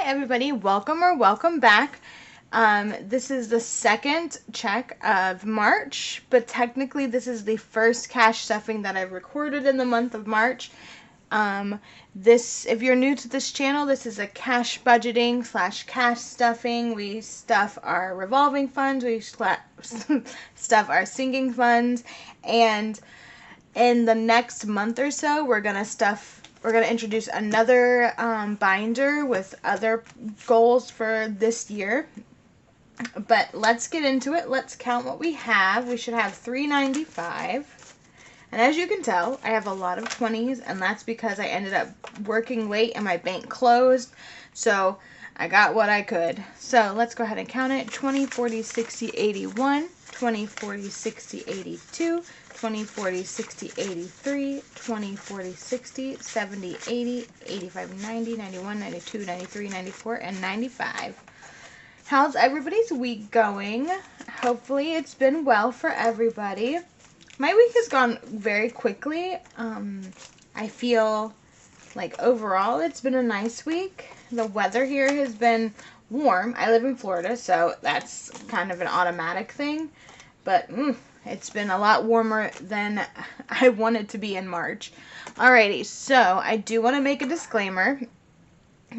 everybody, welcome back. This is the second check of March, but technically this is the first cash stuffing that I've recorded in the month of March. If you're new to this channel, this is a cash budgeting / cash stuffing. We stuff our revolving funds, we stuff our sinking funds, and in the next month or so, we're going to introduce another binder with other goals for this year. But let's get into it. Let's count what we have. We should have $3.95. And as you can tell, I have a lot of 20s, and that's because I ended up working late and my bank closed. So I got what I could. So let's go ahead and count it. 20, 40, 60, 81. 20, 40, 60, 82. 20, 40, 60, 83, 20, 40, 60, 70, 80, 85, 90, 91, 92, 93, 94, and 95. How's everybody's week going? Hopefully it's been well for everybody. My week has gone very quickly. I feel like overall it's been a nice week. The weather here has been warm. I live in Florida, so that's kind of an automatic thing. But it's been a lot warmer than I wanted to be in March. Alrighty, so I do want to make a disclaimer.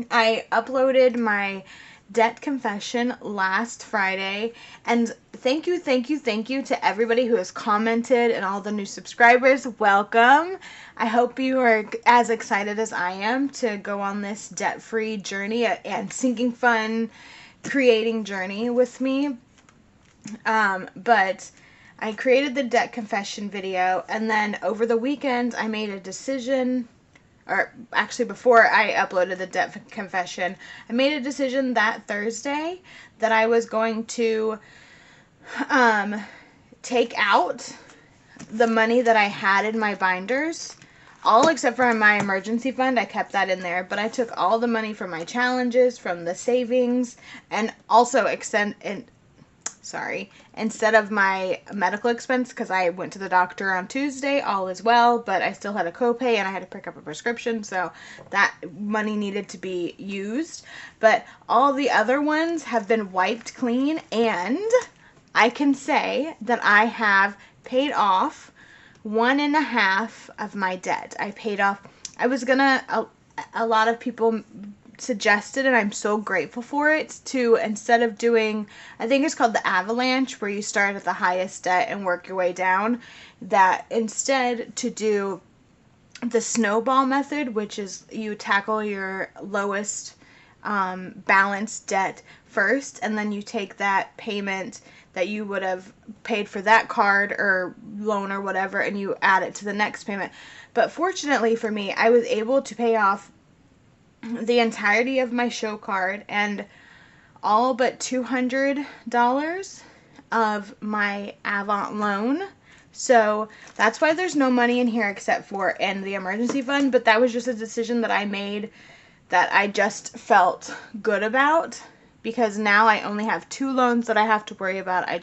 I uploaded my debt confession last Friday, and thank you to everybody who has commented and all the new subscribers. Welcome. I hope you are as excited as I am to go on this debt-free journey and sinking fund creating journey with me. But I created the debt confession video, and then over the weekend I made a decision, or actually before I uploaded the debt confession, I made a decision that Thursday that I was going to take out the money that I had in my binders, all except for my emergency fund. I kept that in there, but I took all the money from my challenges, from the savings, and also instead of my medical expense, because I went to the doctor on Tuesday, all is well, but I still had a copay and I had to pick up a prescription, so that money needed to be used. But all the other ones have been wiped clean, and I can say that I have paid off 1.5 of my debt. I paid off, a lot of people suggested, and I'm so grateful for it, to, instead of doing, I think it's called the avalanche, where you start at the highest debt and work your way down, that instead to do the snowball method, which is you tackle your lowest balanced debt first, and then you take that payment that you would have paid for that card or loan or whatever, and you add it to the next payment. But fortunately for me, I was able to pay off the entirety of my show card and all but $200 of my Avant loan. So that's why there's no money in here except for in the emergency fund. But that was just a decision that I made that I just felt good about, because now I only have 2 loans that I have to worry about. I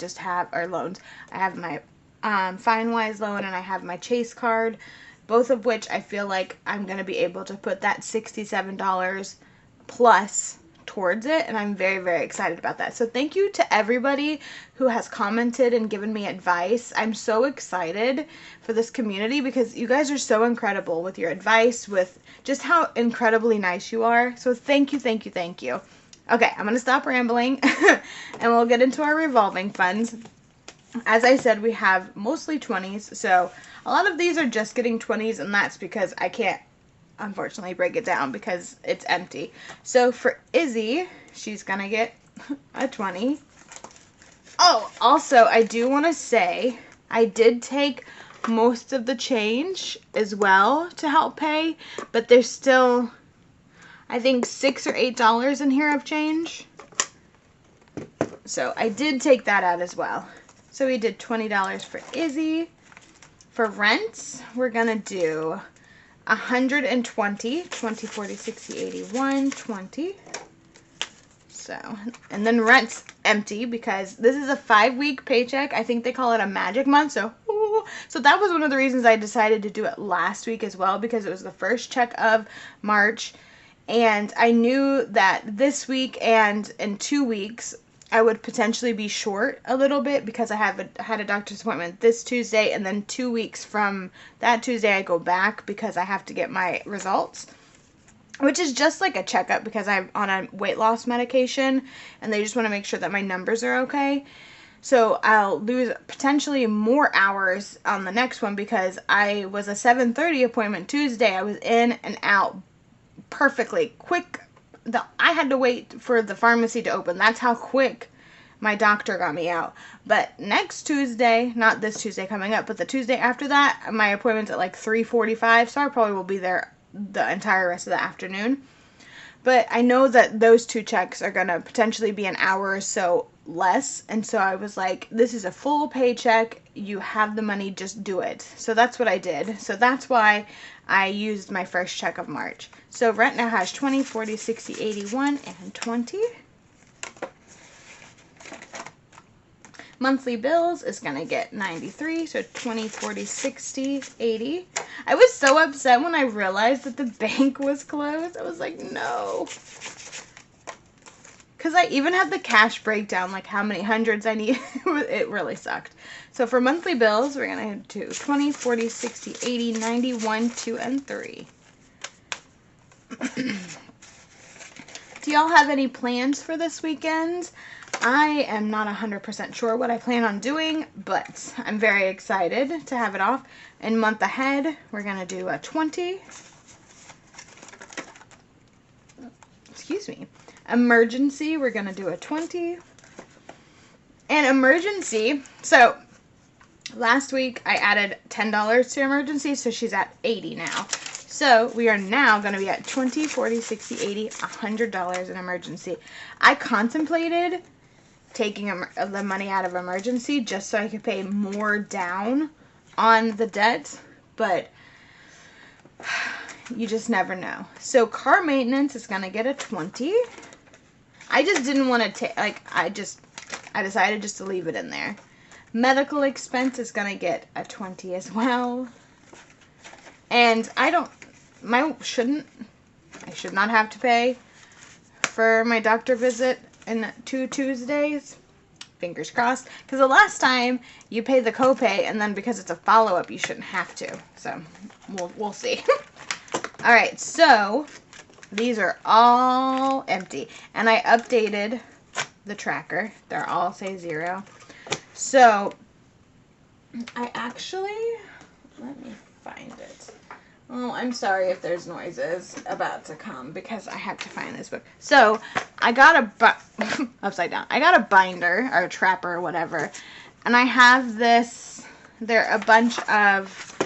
have my FineWise loan, and I have my Chase card, both of which I feel like I'm going to be able to put that $67 plus towards it, and I'm very, very excited about that. So thank you to everybody who has commented and given me advice. I'm so excited for this community because you guys are so incredible with your advice, with just how incredibly nice you are. So thank you. Okay, I'm going to stop rambling and we'll get into our revolving funds. As I said, we have mostly 20s, so a lot of these are just getting 20s, and that's because I can't, unfortunately, break it down because it's empty. So for Izzy, she's gonna get a 20. Oh, also, I do want to say, I did take most of the change as well to help pay, but there's still, I think, $6 or $8 in here of change. So I did take that out as well. So we did $20 for Izzy. For rent, we're going to do 120, 20, 40, 60, 81, 20. So, and then rent's empty because this is a 5-week paycheck. I think they call it a magic month. So that was one of the reasons I decided to do it last week as well, because it was the first check of March. And I knew that this week and in 2 weeks, I would potentially be short a little bit because I had a doctor's appointment this Tuesday, and then 2 weeks from that Tuesday I go back because I have to get my results, which is just like a checkup because I'm on a weight loss medication and they just want to make sure that my numbers are okay. So I'll lose potentially more hours on the next one because I was a 7:30 appointment Tuesday. I was in and out perfectly quick. I had to wait for the pharmacy to open. That's how quick my doctor got me out. But next Tuesday, not this Tuesday coming up, but the Tuesday after that, my appointment's at like 3:45, so I probably will be there the entire rest of the afternoon. But I know that those 2 checks are going to potentially be an hour or so less, and so I was like, this is a full paycheck. You have the money, just do it. So that's what I did. So that's why I used my first check of March. So rent now has 20, 40, 60, 81, and 20. Monthly bills is going to get 93, so 20, 40, 60, 80. I was so upset when I realized that the bank was closed. I was like, no. Because I even had the cash breakdown, like how many hundreds I need. It really sucked. So for monthly bills, we're going to do 20, 40, 60, 80, 91, 2, and 3. Do y'all have any plans for this weekend? I am not 100% sure what I plan on doing, but I'm very excited to have it off. And month ahead, we're going to do a 20. Excuse me. Emergency, we're going to do a 20. And emergency, so last week I added $10 to emergency, so she's at 80 now. So we are now going to be at 20, 40, 60, 80, $100 in emergency. I contemplated taking the money out of emergency just so I could pay more down on the debt, but you just never know. So car maintenance is going to get a 20. I just didn't want to take, like, I decided just to leave it in there. Medical expense is going to get a 20 as well. And I should not have to pay for my doctor visit in 2 Tuesdays. Fingers crossed. Because the last time you pay the copay and then because it's a follow-up, you shouldn't have to. So we'll see. All right, so these are all empty. And I updated the tracker. They're all say 0. So I actually, let me find it. Oh, I'm sorry if there's noises about to come because I have to find this book. So I got upside down. I got a binder or a trapper or whatever. And I have this, there are a bunch of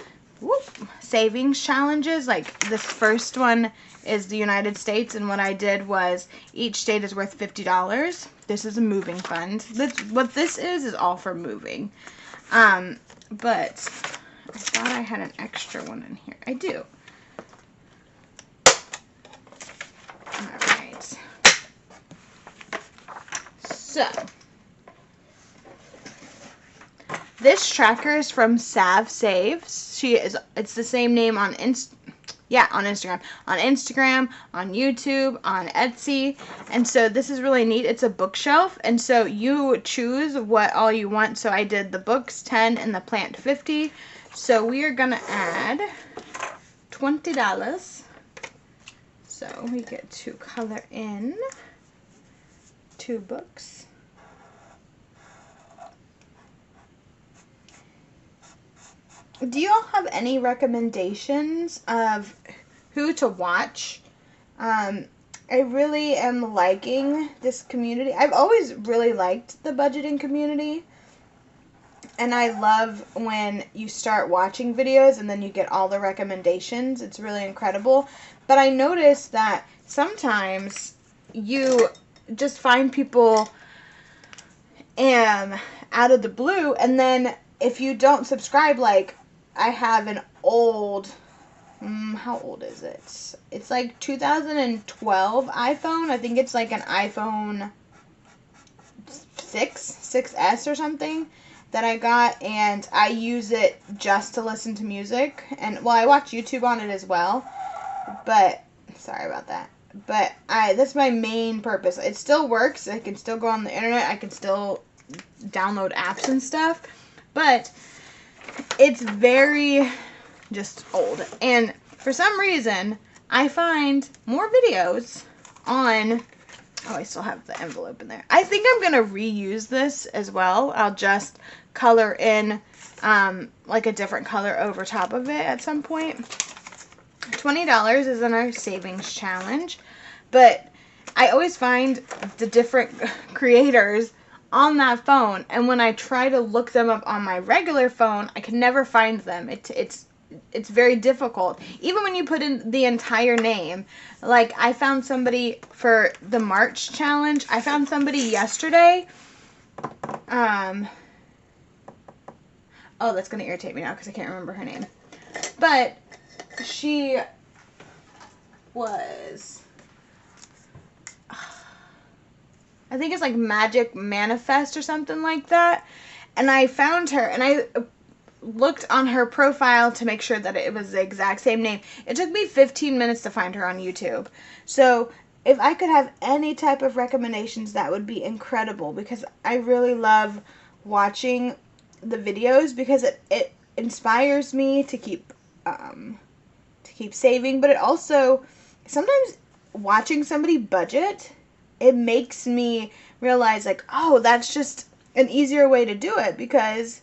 savings challenges. Like this first one is the United States. And what I did was each state is worth $50. This is a moving fund. What this is all for moving. But I thought I had an extra one in here. I do. Alright. So, this tracker is from Sav Saves. It's the same name on Instagram. On Instagram, on YouTube, on Etsy. And so this is really neat. It's a bookshelf. And so you choose what all you want. So I did the books 10 and the plant 50. So we are going to add $20. So we get to color in 2 books. Do you all have any recommendations of who to watch? I really am liking this community. I've always really liked the budgeting community. And I love when you start watching videos and then you get all the recommendations. It's really incredible. But I noticed that sometimes you just find people out of the blue. And then if you don't subscribe, like I have an old, how old is it? It's like 2012 iPhone. I think it's like an iPhone 6S or something that I got, and I use it just to listen to music. And well, I watch YouTube on it as well. But sorry about that. but that's my main purpose. It still works. I can still go on the internet. I can still download apps and stuff, but it's very just old. And for some reason, I find more videos on... Oh, I still have the envelope in there. I think I'm going to reuse this as well. I'll just color in like a different color over top of it at some point. $20 is in our savings challenge. But I always find the different creators on that phone. And when I try to look them up on my regular phone, I can never find them. It's very difficult. Even when you put in the entire name. Like, I found somebody for the March challenge. I found somebody yesterday. Oh, that's going to irritate me now because I can't remember her name. But she was... I think it's like Magic Manifest or something like that. And I found her, and I looked on her profile to make sure that it was the exact same name. It took me 15 minutes to find her on YouTube. So if I could have any type of recommendations, that would be incredible, because I really love watching the videos because it inspires me to keep saving. But it also, sometimes watching somebody budget, it makes me realize, like, oh, that's just an easier way to do it, because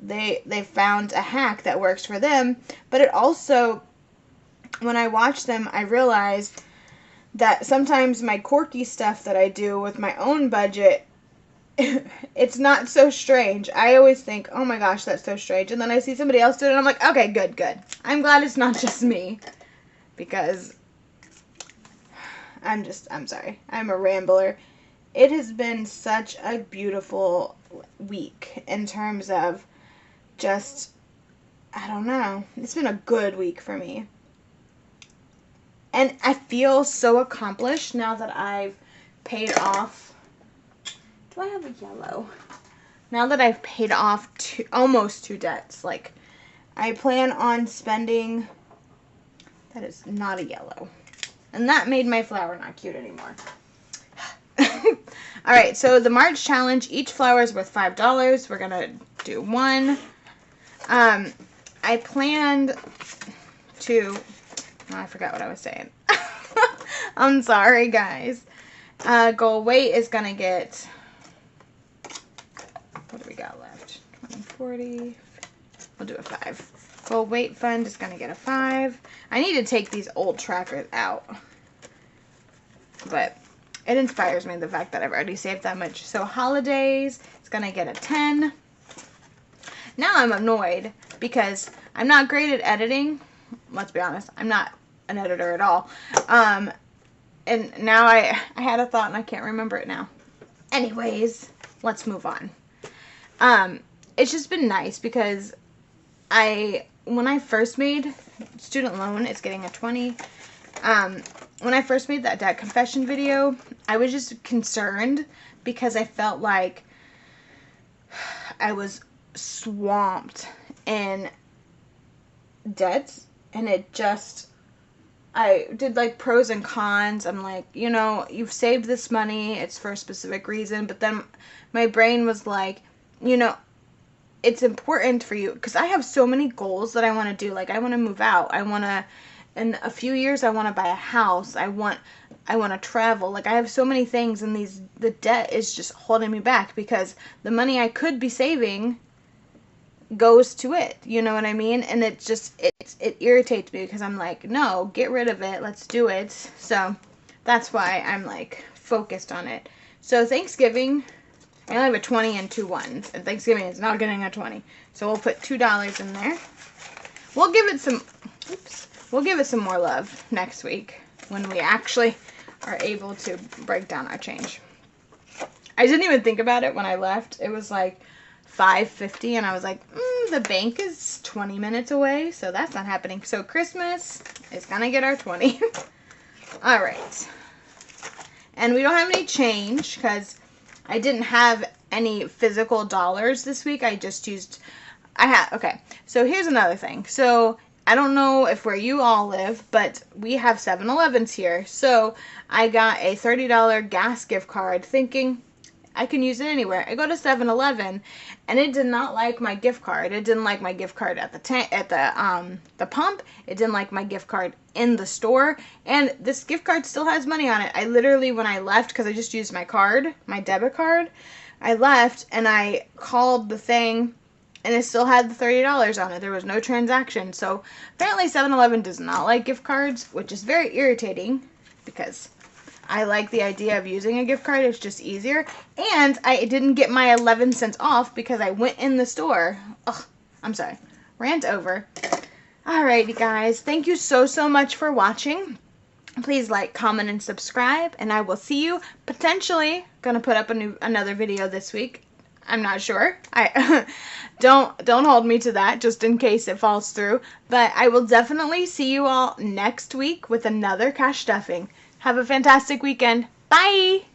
they found a hack that works for them. But it also, when I watch them, I realize that sometimes my quirky stuff that I do with my own budget, it's not so strange. I always think, oh my gosh, that's so strange. And then I see somebody else do it, and I'm like, okay, good. I'm glad it's not just me. Because I'm sorry. I'm a rambler. It has been such a beautiful week in terms of just, I don't know. It's been a good week for me. And I feel so accomplished now that I've paid off. Do I have a yellow? Now that I've paid off almost 2 debts. Like, I plan on spending... That is not a yellow. And that made my flower not cute anymore. Alright, so the March challenge, each flower is worth $5. We're going to do one. I planned to... Oh, I forgot what I was saying. I'm sorry, guys. Goal weight is going to get... What do we got left? 20, 40... We'll do a 5. Goal weight fund is going to get a 5. I need to take these old trackers out. But it inspires me, the fact that I've already saved that much. So holidays, it's going to get a 10. Now I'm annoyed because I'm not great at editing. Let's be honest. I'm not an editor at all. And now I had a thought and I can't remember it now. Anyways, let's move on. It's just been nice because when I first made student loan, it's getting a 20. When I first made that debt confession video, I was just concerned because I felt like I was swamped in debts, and I did like pros and cons. I'm like, you know, you've saved this money, it's for a specific reason, but then my brain was like, you know, it's important for you, because I have so many goals that I want to do. Like, I want to move out, in a few years I want to buy a house, I want to travel. Like, I have so many things, and the debt is just holding me back because the money I could be saving goes to it. You know what I mean? And it irritates me because I'm like, no, get rid of it. Let's do it. So that's why I'm like focused on it. So Thanksgiving, I only have a 20 and 2 ones, and Thanksgiving is not getting a 20. So we'll put $2 in there. We'll give it some more love next week when we actually are able to break down our change. I didn't even think about it when I left. It was like $5.50, and I was like, the bank is 20 minutes away, so that's not happening. So Christmas is gonna get our 20. All right. And we don't have any change because I didn't have any physical dollars this week. I just used, okay, so here's another thing. So I don't know if where you all live, but we have 7-Elevens here. So I got a $30 gas gift card thinking I can use it anywhere. I go to 7-Eleven and it did not like my gift card. It didn't like my gift card at the pump. It didn't like my gift card in the store. And this gift card still has money on it. I literally, when I left, because I just used my card, my debit card, I left and I called the thing and it still had the $30 on it. There was no transaction. So apparently 7-Eleven does not like gift cards, which is very irritating because I like the idea of using a gift card. It's just easier. And I didn't get my 11 cents off because I went in the store. Ugh, I'm sorry. Rant over. Alrighty, guys. Thank you so much for watching. Please like, comment, and subscribe. And I will see you potentially. Gonna put up another video this week. I'm not sure. I don't hold me to that just in case it falls through. But I will definitely see you all next week with another cash stuffing. Have a fantastic weekend. Bye!